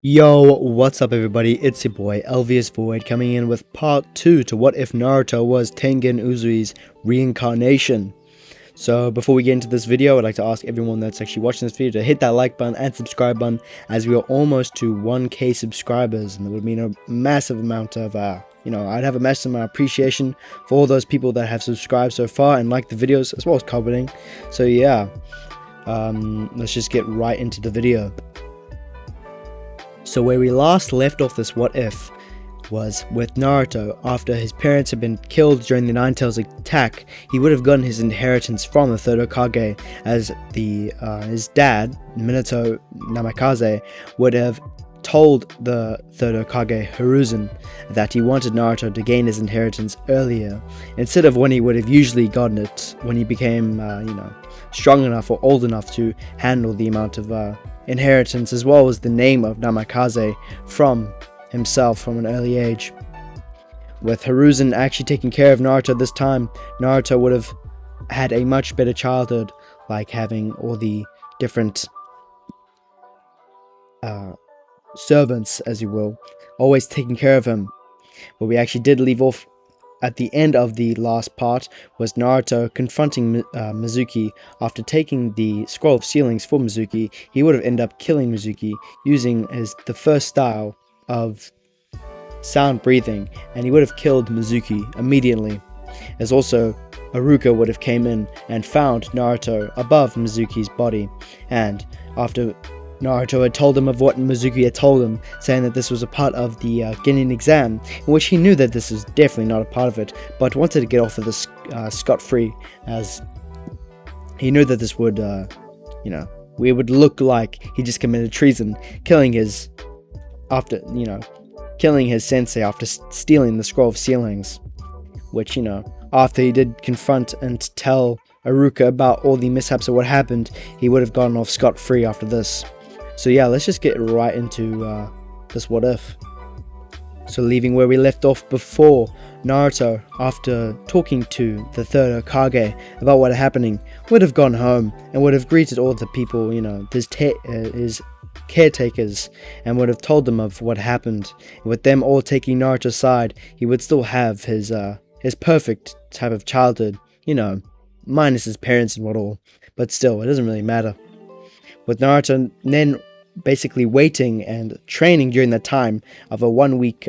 Yo, what's up everybody, it's your boy Elvious Void coming in with part 2 to What If Naruto Was Tengen Uzui's Reincarnation. So before we get into this video, I'd like to ask everyone that's actually watching this video to hit that like button and subscribe button, as we are almost to 1k subscribers, and it would mean a massive amount of, I'd have a massive amount of appreciation for all those people that have subscribed so far and liked the videos as well as commenting. So yeah, let's just get right into the video. So where we last left off this what if was with Naruto. After his parents had been killed during the Nine Tails attack, he would have gotten his inheritance from the third Hokage, as his dad, Minato Namikaze, would have told the third Hokage, Hiruzen, that he wanted Naruto to gain his inheritance earlier, instead of when he would have usually gotten it when he became, strong enough or old enough to handle the amount of inheritance, as well as the name of Namikaze from himself from an early age. With Hiruzen actually taking care of Naruto this time, Naruto would have had a much better childhood, like having all the different servants, as you will, always taking care of him. What we actually did leave off at the end of the last part was Naruto confronting Mizuki. After taking the scroll of ceilings for Mizuki, he would have ended up killing Mizuki using the first style of sound breathing, and he would have killed Mizuki immediately. As also, Iruka would have came in and found Naruto above Mizuki's body, and after Naruto had told him of what Mizuki had told him, saying that this was a part of the Genin exam, in which he knew that this was definitely not a part of it, but wanted to get off of this scot-free, as he knew that this would, we would look like he just committed treason, killing his sensei after stealing the scroll of ceilings, which, after he did confront and tell Iruka about all the mishaps of what happened, he would have gotten off scot-free after this. So yeah, let's just get right into this what if. So leaving where we left off before, Naruto, after talking to the third Hokage about what happening, would have gone home and would have greeted all the people, his caretakers, and would have told them of what happened. With them all taking Naruto's side, he would still have his perfect type of childhood, minus his parents and what all, but still, it doesn't really matter. With Naruto then basically waiting and training during that time of a 1 week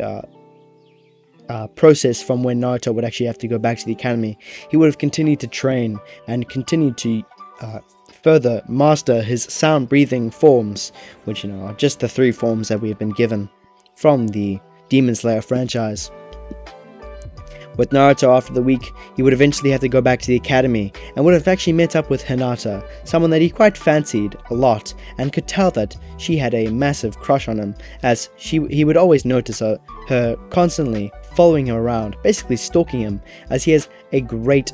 process from when Naruto would actually have to go back to the academy, he would have continued to train and continued to further master his sound breathing forms, which are just the 3 forms that we have been given from the Demon Slayer franchise. With Naruto, after the week, he would eventually have to go back to the academy, and would have actually met up with Hinata, someone that he quite fancied a lot, and could tell that she had a massive crush on him, as he would always notice her constantly following him around, basically stalking him, as he has a great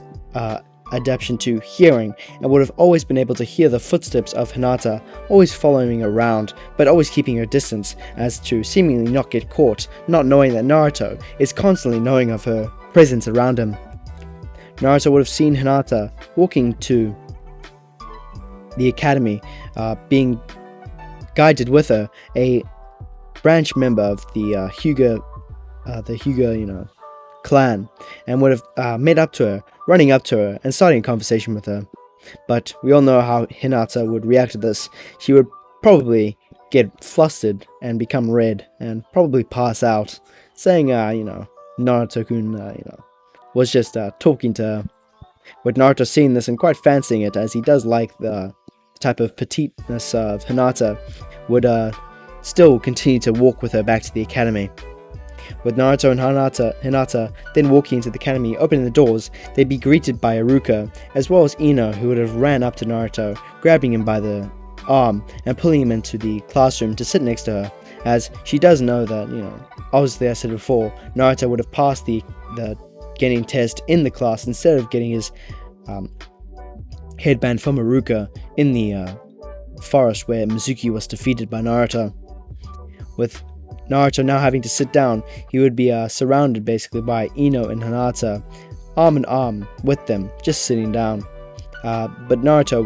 adaptation to hearing, and would have always been able to hear the footsteps of Hinata, always following around, but always keeping her distance, as to seemingly not get caught, not knowing that Naruto is constantly knowing of her presence around him. Naruto would have seen Hinata walking to the academy, being guided with her, a branch member of the Hyuga, clan, and would have met up to her, running up to her and starting a conversation with her. But we all know how Hinata would react to this. She would probably get flustered and become red and probably pass out, saying, Naruto-kun, was just talking to her. With Naruto seeing this and quite fancying it, as he does like the type of petiteness of Hinata, would still continue to walk with her back to the academy. With Naruto and Hinata then walking into the academy, opening the doors, they'd be greeted by Iruka, as well as Ino, who would have ran up to Naruto, grabbing him by the arm and pulling him into the classroom to sit next to her, as she does know that, obviously, I said before, Naruto would have passed the getting test in the class instead of getting his headband from Iruka in the forest where Mizuki was defeated by Naruto. With Naruto now having to sit down, he would be surrounded basically by Ino and Hinata, arm in arm with them, just sitting down. But Naruto,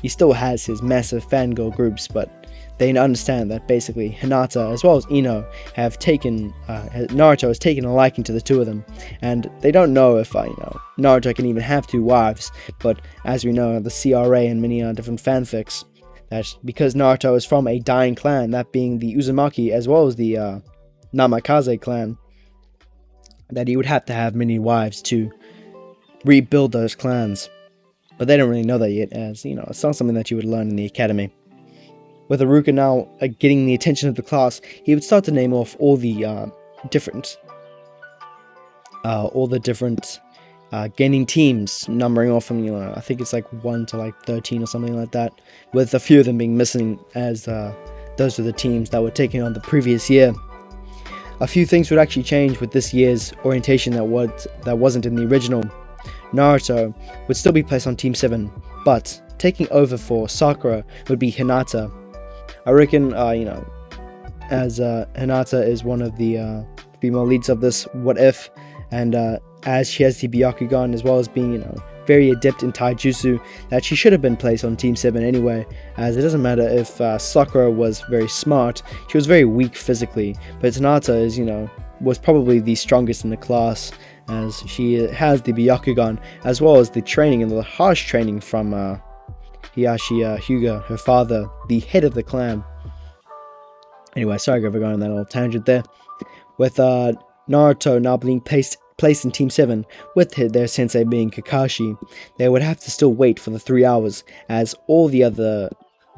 he still has his massive fangirl groups, but they understand that basically Hinata as well as Ino have taken, Naruto has taken a liking to the two of them, and they don't know if Naruto can even have two wives. But as we know, the CRA and many different fanfics, that because Naruto is from a dying clan, that being the Uzumaki as well as the Namikaze clan, that he would have to have many wives to rebuild those clans. But they don't really know that yet, as it's not something that you would learn in the academy. With Iruka now getting the attention of the class, he would start to name off all the different gaining teams, numbering off from I think it's like 1 to like 13 or something like that, with a few of them being missing, as those were the teams that were taken on the previous year. A few things would actually change with this year's orientation that wasn't in the original. Naruto would still be placed on Team 7, but taking over for Sakura would be Hinata. I reckon, as Hinata is one of the female leads of this what if, and as she has the Byakugan as well as being, very adept in Taijutsu, that she should have been placed on Team 7 anyway, as it doesn't matter if Sakura was very smart, she was very weak physically, but Hinata is, was probably the strongest in the class, as she has the Byakugan as well as the training and the harsh training from Hiyashi Hyuga, her father, the head of the clan. Anyway, sorry for going on that little tangent there. With Naruto now being placed in Team 7, with their sensei being Kakashi, they would have to still wait for the 3 hours, as all the other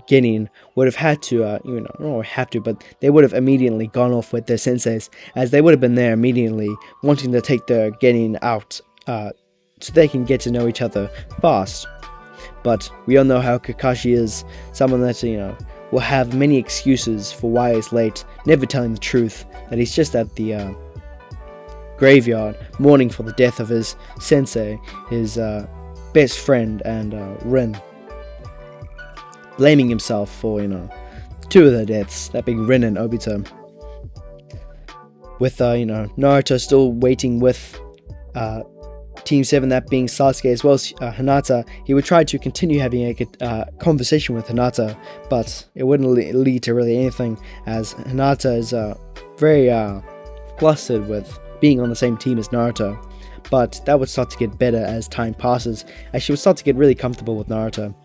Genin would have had to, but they would have immediately gone off with their senseis, as they would have been there immediately, wanting to take their Genin out, so they can get to know each other fast. But we all know how Kakashi is, someone that, will have many excuses for why he's late, never telling the truth, that he's just at the graveyard, mourning for the death of his sensei, his best friend, and Rin. Blaming himself for, two of their deaths, that being Rin and Obito. With, Naruto still waiting with Team 7, that being Sasuke as well as Hinata, he would try to continue having a conversation with Hinata, but it wouldn't lead to really anything, as Hinata is very flustered with being on the same team as Naruto. But that would start to get better as time passes, as she would start to get really comfortable with Naruto.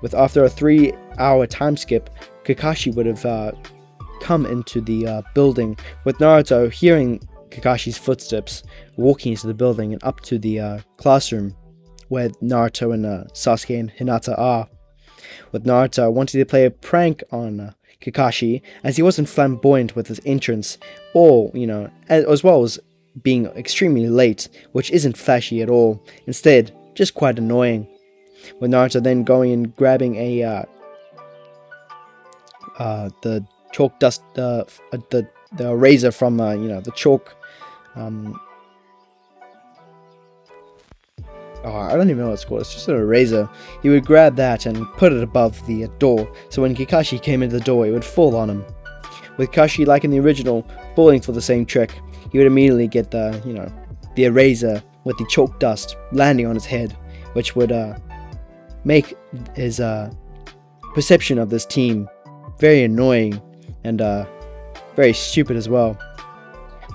With after a 3-hour time skip, Kakashi would have come into the building, with Naruto hearing Kakashi's footsteps walking into the building and up to the classroom where Naruto and Sasuke and Hinata are. With Naruto wanting to play a prank on Kakashi, as he wasn't flamboyant with his entrance, or, as well as being extremely late, which isn't flashy at all, instead, just quite annoying. With Naruto then going and grabbing the chalk dust, the eraser from, the chalk, I don't even know what it's called, it's just an eraser. He would grab that and put it above the door, so when Kakashi came into the door, it would fall on him. With Kakashi, like in the original, falling for the same trick, he would immediately get the eraser with the chalk dust landing on his head, which would make his perception of this team very annoying and very stupid as well.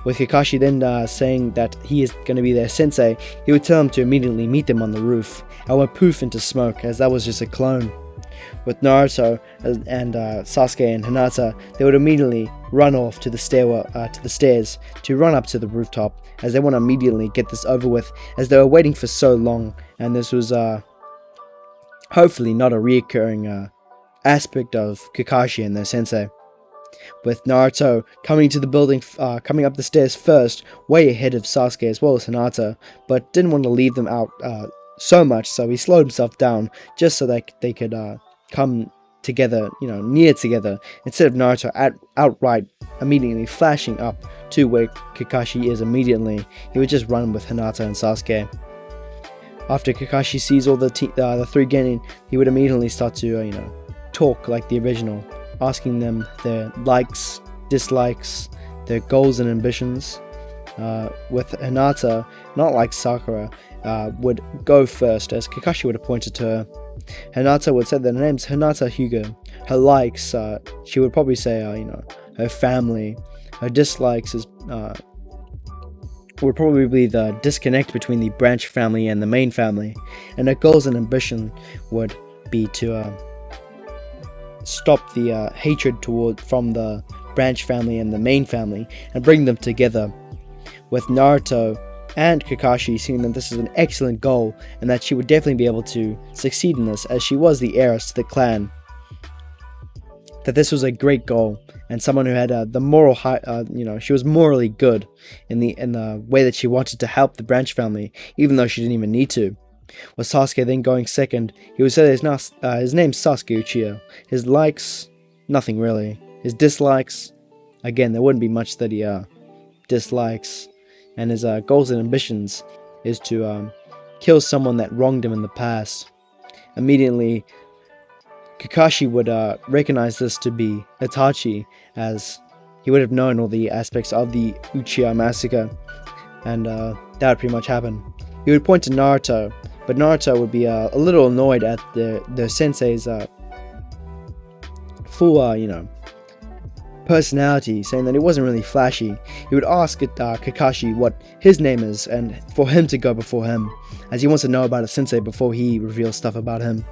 With Kakashi then saying that he is going to be their sensei, he would tell him to immediately meet them on the roof, and would poof into smoke, as that was just a clone. With Naruto and Sasuke and Hinata, they would immediately run off to the stairs to run up to the rooftop, as they want to immediately get this over with, as they were waiting for so long, and this was hopefully not a reoccurring aspect of Kakashi and their sensei. With Naruto coming to the building, coming up the stairs first, way ahead of Sasuke as well as Hinata, but didn't want to leave them out so much, so he slowed himself down just so that they could come together, near together, instead of Naruto outright immediately flashing up to where Kakashi is immediately. He would just run with Hinata and Sasuke. After Kakashi sees all the three Genin, he would immediately start to, talk like the original, asking them their likes, dislikes, their goals and ambitions. With Hinata, not like Sakura, would go first, as Kakashi would have pointed to her, Hinata would say that her name's Hinata Hyuga. Her likes, she would probably say, her family. Her dislikes would probably be the disconnect between the branch family and the main family. And her goals and ambition would be to stop the hatred from the branch family and the main family and bring them together, with Naruto and Kakashi seeing that this is an excellent goal and that she would definitely be able to succeed in this, as she was the heiress to the clan. That this was a great goal and someone who had the moral she was morally good in the way that she wanted to help the branch family, even though she didn't even need to. With Sasuke then going second, he would say that his name's Sasuke Uchiha. His likes, nothing really. His dislikes, again, there wouldn't be much that he dislikes. And his goals and ambitions is to kill someone that wronged him in the past. Immediately, Kakashi would recognize this to be Itachi, as he would have known all the aspects of the Uchiha massacre, and that would pretty much happen. He would point to Naruto, but Naruto would be a little annoyed at the sensei's full, personality, saying that it wasn't really flashy. He would ask Kakashi what his name is, and for him to go before him, as he wants to know about his sensei before he reveals stuff about him.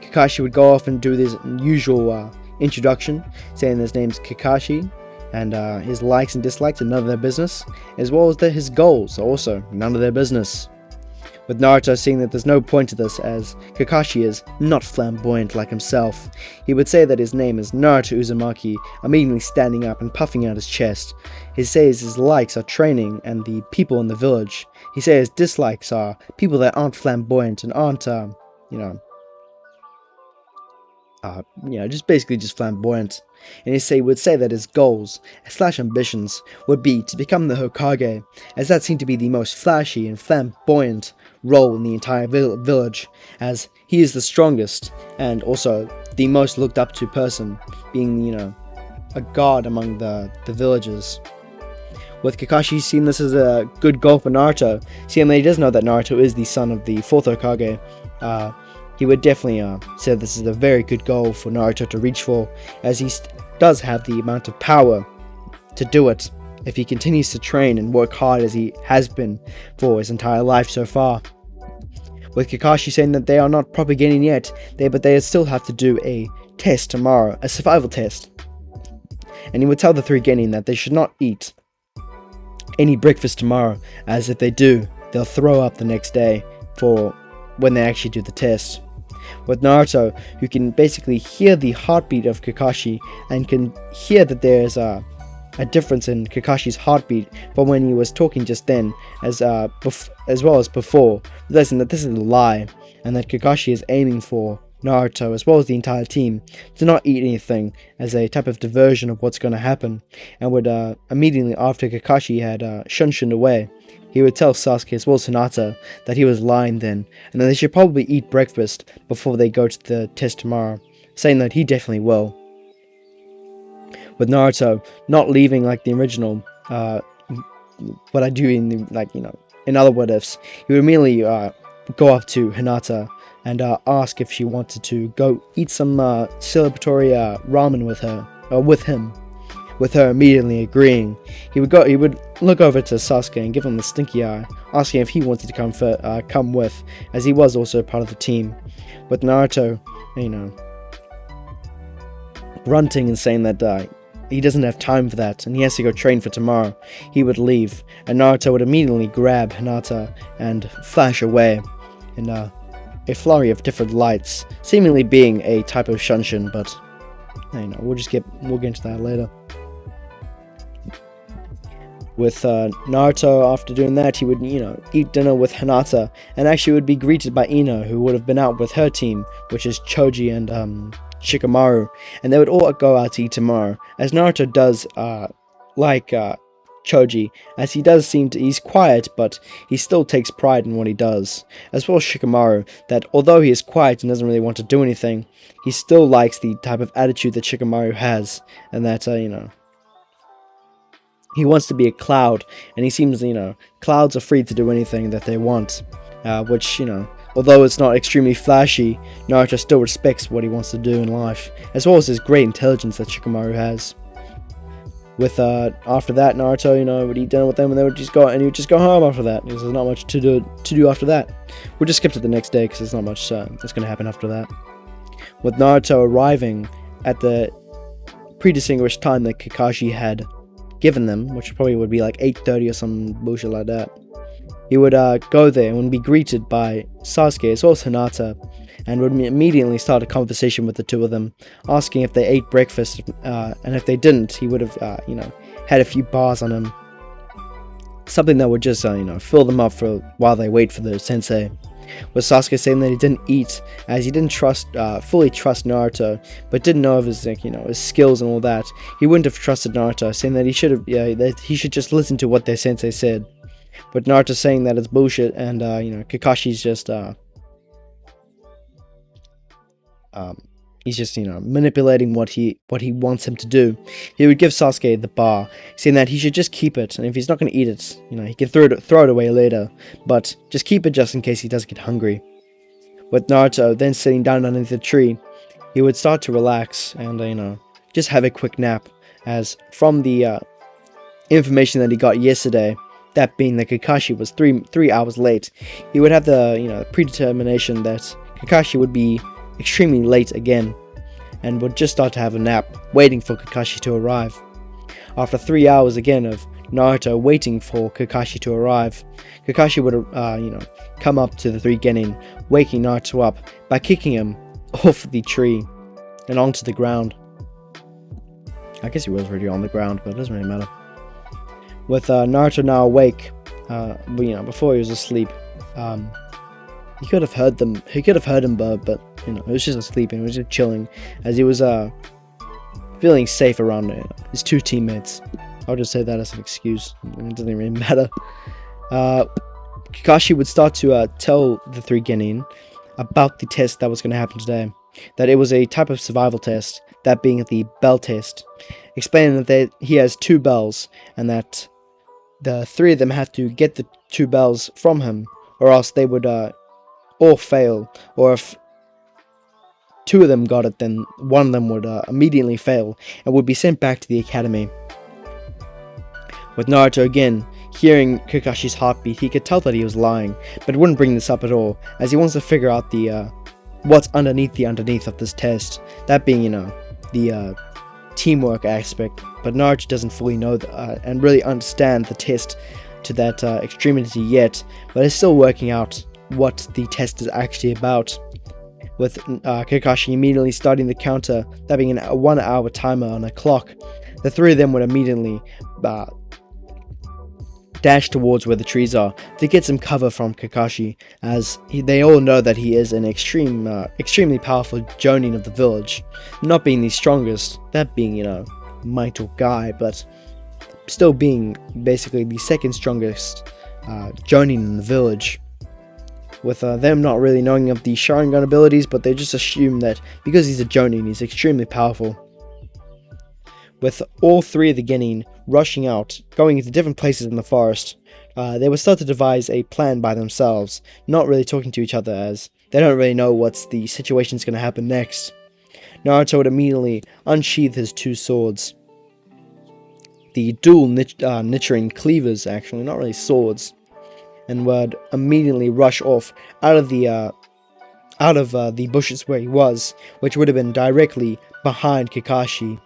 Kakashi would go off and do this usual introduction, saying his name's Kakashi, and his likes and dislikes are none of their business, as well as his goals are also none of their business. With Naruto seeing that there's no point to this, as Kakashi is not flamboyant like himself, he would say that his name is Naruto Uzumaki, immediately standing up and puffing out his chest. He says his likes are training and the people in the village. He says his dislikes are people that aren't flamboyant and aren't, just basically just flamboyant. And he would say that his goals / ambitions would be to become the Hokage, as that seemed to be the most flashy and flamboyant role in the entire village, as he is the strongest and also the most looked up to person, being, a god among the villagers. With Kakashi seeing this as a good goal for Naruto, seeing that he does know that Naruto is the son of the 4th Hokage, he would definitely say this is a very good goal for Naruto to reach for, as he does have the amount of power to do it if he continues to train and work hard as he has been for his entire life so far. With Kakashi saying that they are not propagating yet, but they still have to do a test tomorrow, a survival test. And he would tell the 3 Genin that they should not eat any breakfast tomorrow, as if they do, they'll throw up the next day for when they actually do the test. With Naruto, who can basically hear the heartbeat of Kakashi and can hear that there's a difference in Kakashi's heartbeat from when he was talking just then, as well as before, realizing that this is a lie and that Kakashi is aiming for Naruto as well as the entire team to not eat anything as a type of diversion of what's going to happen, and would immediately after Kakashi had shunned away, he would tell Sasuke as well as Hinata that he was lying then, and that they should probably eat breakfast before they go to the test tomorrow, saying that he definitely will. With Naruto not leaving like the original, what I do in in other what-ifs, he would immediately go up to Hinata and ask if she wanted to go eat some celebratory ramen with him. With her immediately agreeing, he would look over to Sasuke and give him the stinky eye, asking if he wanted to come with, as he was also part of the team. With Naruto, grunting and saying that he doesn't have time for that and he has to go train for tomorrow, he would leave, and Naruto would immediately grab Hinata and flash away in a flurry of different lights, seemingly being a type of shunshin, but we'll get into that later. With Naruto, after doing that, he would, eat dinner with Hinata, and actually would be greeted by Ino, who would have been out with her team, which is Choji and Shikamaru, and they would all go out to eat tomorrow, as Naruto does like Choji, as he does he's quiet, but he still takes pride in what he does, as well as Shikamaru, that although he is quiet and doesn't really want to do anything, he still likes the type of attitude that Shikamaru has, and that, he wants to be a cloud, and he seems, clouds are free to do anything that they want, which, Although it's not extremely flashy, Naruto still respects what he wants to do in life, as well as his great intelligence that Shikamaru has. With after that, Naruto, would eat dinner with them, and he would just go home after that, because there's not much to do after that. We'll just skip to the next day, because there's not much that's going to happen after that. With Naruto arriving at the pre-distinguished time that Kakashi had given them, which probably would be like 8:30 or some bullshit like that, he would go there and would be greeted by Sasuke as well as Hinata, and would immediately start a conversation with the two of them, asking if they ate breakfast, and if they didn't, he would have, had a few bars on him. Something that would just, fill them up for while they wait for the sensei. With Sasuke saying that he didn't eat, as he didn't fully trust Naruto, but didn't know of his, his skills and all that. He wouldn't have trusted Naruto, saying that he should just listen to what their sensei said. But Naruto saying that it's bullshit, and Kakashi's just he's just manipulating what he wants him to do. He would give Sasuke the bar, saying that he should just keep it, and if he's not going to eat it, he can throw it away later, but just keep it just in case he does get hungry. With Naruto then sitting down underneath the tree, he would start to relax and just have a quick nap, as from the information that he got yesterday, that being that Kakashi was three hours late, he would have the predetermination that Kakashi would be extremely late again, and would just start to have a nap, waiting for Kakashi to arrive. After 3 hours again of Naruto waiting for Kakashi to arrive, Kakashi would come up to the three genin, waking Naruto up by kicking him off the tree and onto the ground. I guess he was already on the ground, but it doesn't really matter. With Naruto now awake, before he was asleep, he could have heard them. He could have heard him, but he was just asleep and he was just chilling, as he was feeling safe around his two teammates. I'll just say that as an excuse. It doesn't really matter. Kakashi would start to tell the three genin about the test that was going to happen today. That it was a type of survival test, that being the bell test, explaining that he has two bells and that the three of them have to get the two bells from him, or else they would all fail, or if two of them got it, then one of them would immediately fail and would be sent back to the academy. With Naruto again hearing Kakashi's heartbeat, he could tell that he was lying, but wouldn't bring this up at all, as he wants to figure out the what's underneath of this test, that being the teamwork aspect. But Naruto doesn't fully know and really understand the test to that extremity yet, but is still working out what the test is actually about. With Kakashi immediately starting the counter, that being a 1 hour timer on a clock, the three of them would immediately dash towards where the trees are to get some cover from Kakashi, as they all know that he is an extremely powerful jonin of the village, not being the strongest, that being Mighty guy, but still being basically the second strongest jonin in the village. With them not really knowing of the Sharingan abilities, but they just assume that because he's a jonin, he's extremely powerful. With all three of the genin rushing out, going into different places in the forest, they would start to devise a plan by themselves, not really talking to each other, as they don't really know what's the situation's going to happen next. Naruto would immediately unsheath his two swords, the dual nichirin cleavers, actually, not really swords, and would immediately rush off out of the bushes where he was, which would have been directly behind Kakashi.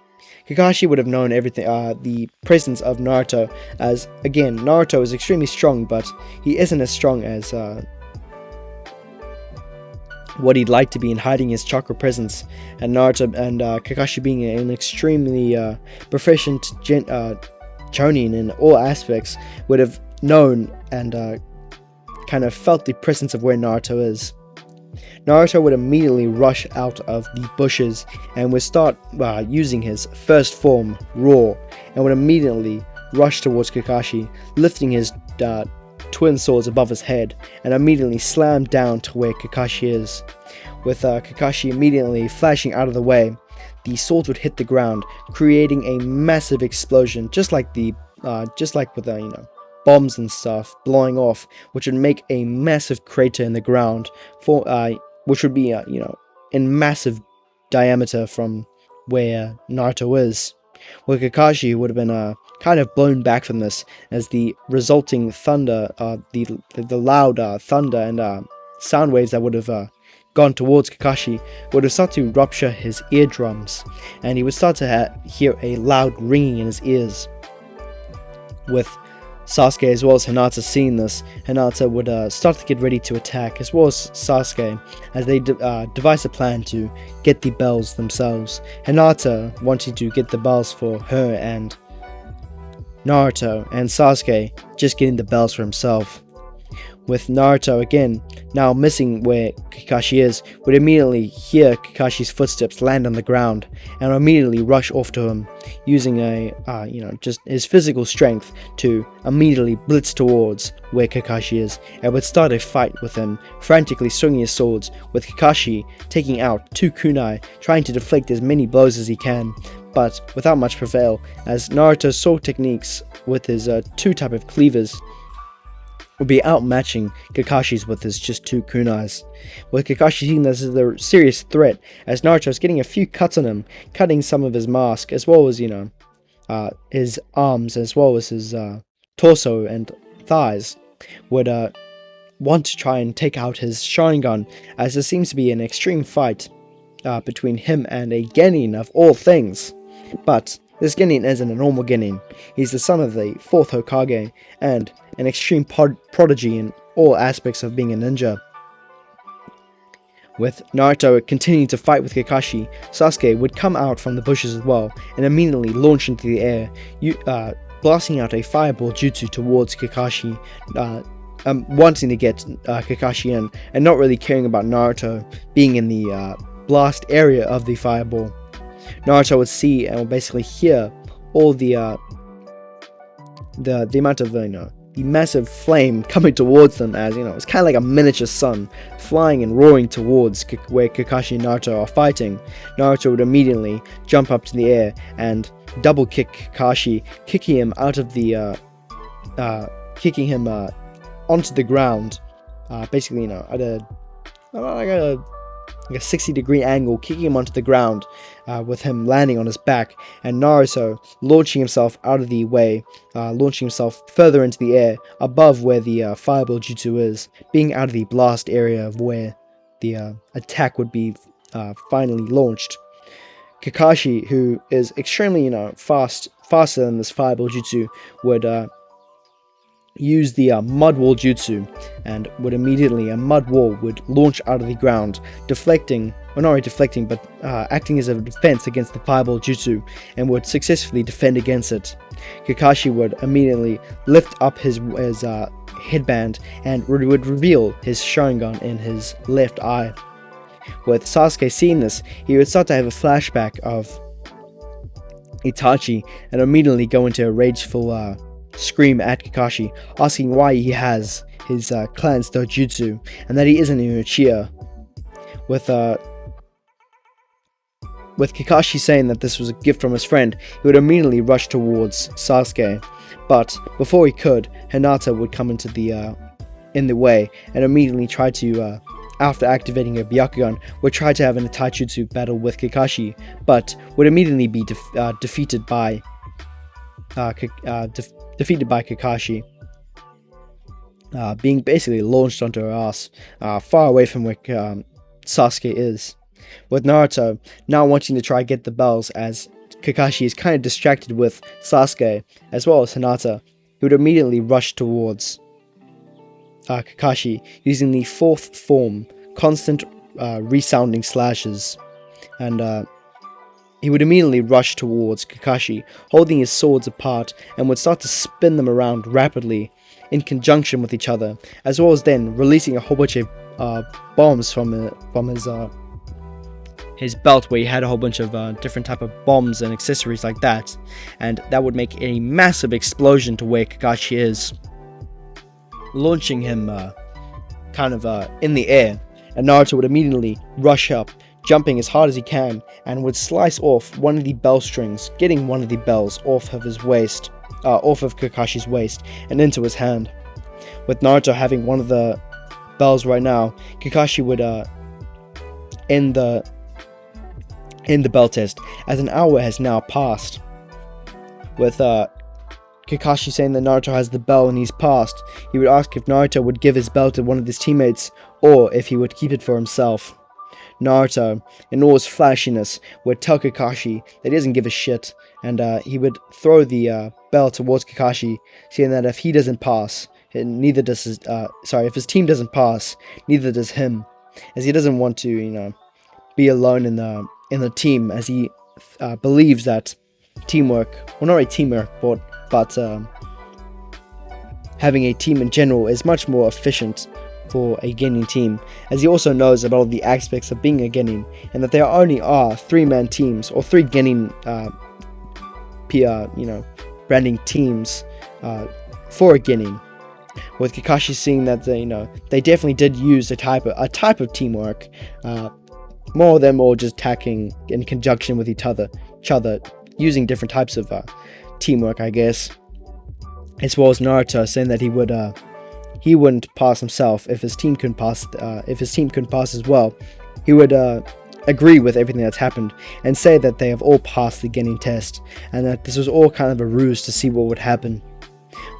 Kakashi would have known everything, the presence of Naruto, as again Naruto is extremely strong, but he isn't as strong as what he'd like to be in hiding his chakra presence. And Naruto and Kakashi being an extremely proficient jonin in all aspects, would have known and kind of felt the presence of where Naruto is. Naruto would immediately rush out of the bushes and would start using his first form, Raw, and would immediately rush towards Kakashi, lifting his twin swords above his head, and immediately slam down to where Kakashi is. With Kakashi immediately flashing out of the way, the swords would hit the ground, creating a massive explosion, just like with bombs and stuff blowing off, which would make a massive crater in the ground, for which would be in massive diameter from where Naruto is. Where Kakashi would have been kind of blown back from this, as the resulting thunder, the loud thunder and sound waves that would have gone towards Kakashi would have started to rupture his eardrums, and he would start to hear a loud ringing in his ears. With Sasuke as well as Hinata seeing this, Hinata would start to get ready to attack, as well as Sasuke, as they devise a plan to get the bells themselves. Hinata wanting to get the bells for her and Naruto, and Sasuke just getting the bells for himself. With Naruto again now missing where Kakashi is, would immediately hear Kakashi's footsteps land on the ground and immediately rush off to him, using just his physical strength to immediately blitz towards where Kakashi is, and would start a fight with him, frantically swinging his swords, with Kakashi taking out 2 kunai, trying to deflect as many blows as he can, but without much prevail, as Naruto's sword techniques with his 2 type of cleavers would be outmatching Kakashi's with his just 2 kunais, with Kakashi seeing this as a serious threat, as Naruto is getting a few cuts on him, cutting some of his mask, as well as his arms, as well as his torso and thighs, would want to try and take out his Sharingan, as there seems to be an extreme fight between him and a genin of all things. But this genin isn't a normal genin. He's the son of the 4th Hokage, and an extreme prodigy in all aspects of being a ninja. With Naruto continuing to fight with Kakashi, Sasuke would come out from the bushes as well, and immediately launch into the air, blasting out a fireball jutsu towards Kakashi, wanting to get Kakashi in, and not really caring about Naruto being in the blast area of the fireball. Naruto would see and would basically hear all the amount of the massive flame coming towards them, as it's kind of like a miniature sun flying and roaring towards where Kakashi and Naruto are fighting. Naruto would immediately jump up to the air and double kick Kakashi, kicking him out of the onto the ground, basically at a 60-degree angle, kicking him onto the ground, with him landing on his back, and Naruto launching himself out of the way, launching himself further into the air above where the fireball jutsu is, being out of the blast area of where the attack would be finally launched. Kakashi, who is extremely faster than this fireball jutsu, would use the mud wall jutsu, and would immediately a mud wall would launch out of the ground, deflecting, or not only deflecting, but acting as a defense against the fireball jutsu, and would successfully defend against it. Kakashi would immediately lift up his headband and would reveal his Sharingan in his left eye. With Sasuke seeing this, he would start to have a flashback of Itachi and immediately go into a rageful scream at Kakashi, asking why he has his clan's dojutsu and that he isn't an Uchiha. With Kakashi saying that this was a gift from his friend, he would immediately rush towards Sasuke, but before he could, Hinata would come into in the way and immediately try to, after activating a Byakugan, would try to have an Taijutsu battle with Kakashi, but would immediately be defeated by Kakashi, being basically launched onto her ass, far away from where Sasuke is. With Naruto now wanting to try get the bells, as Kakashi is kind of distracted with Sasuke, as well as Hinata, he would immediately rush towards Kakashi, using the 4th form, constant resounding slashes, and he would immediately rush towards Kakashi, holding his swords apart, and would start to spin them around rapidly in conjunction with each other, as well as then releasing a whole bunch of bombs from his belt, where he had a whole bunch of different type of bombs and accessories like that, and that would make a massive explosion to where Kakashi is, launching him in the air, and Naruto would immediately rush up jumping as hard as he can, and would slice off one of the bell strings, getting one of the bells off of his waist, off of Kakashi's waist, and into his hand. With Naruto having one of the bells right now, Kakashi would end the bell test, as an hour has now passed. With Kakashi saying that Naruto has the bell and he's passed, he would ask if Naruto would give his bell to one of his teammates or if he would keep it for himself. Naruto, in all his flashiness, would tell Kakashi that he doesn't give a shit, and he would throw the bell towards Kakashi, saying that if he doesn't pass, neither does his, if his team doesn't pass, neither does him, as he doesn't want to, be alone in the team, as he believes that teamwork, well, not really teamwork, but having a team in general is much more efficient for a Genin team, as he also knows about all the aspects of being a Genin, and that there only are 3-man teams, or 3 Genin branding teams for a Genin. With Kakashi seeing that they definitely did use a type of teamwork, more of them all just attacking in conjunction with each other, using different types of teamwork, I guess. As well as Naruto saying that he wouldn't pass himself if his team couldn't pass. If his team couldn't pass as well, he would agree with everything that's happened and say that they have all passed the Genin test, and that this was all kind of a ruse to see what would happen.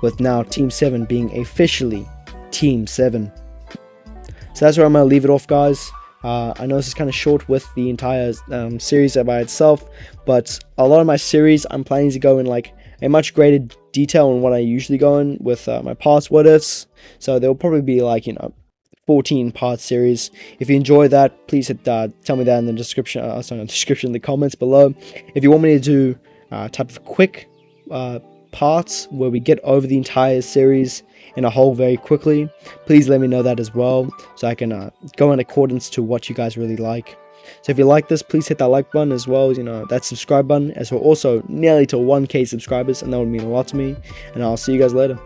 With now Team 7 being officially Team 7. So that's where I'm gonna leave it off, guys. I know this is kind of short with the entire series by itself, but a lot of my series I'm planning to go in like a much greater detail than what I usually go in with my past what-ifs. So there will probably be like 14-part series. If you enjoy that, please tell me that in the description. In the comments below. If you want me to do type of quick parts where we get over the entire series in a whole very quickly, please let me know that as well, so I can go in accordance to what you guys really like. So if you like this, please hit that like button, as well as that subscribe button, as we're also nearly to 1k subscribers, and that would mean a lot to me. And I'll see you guys later.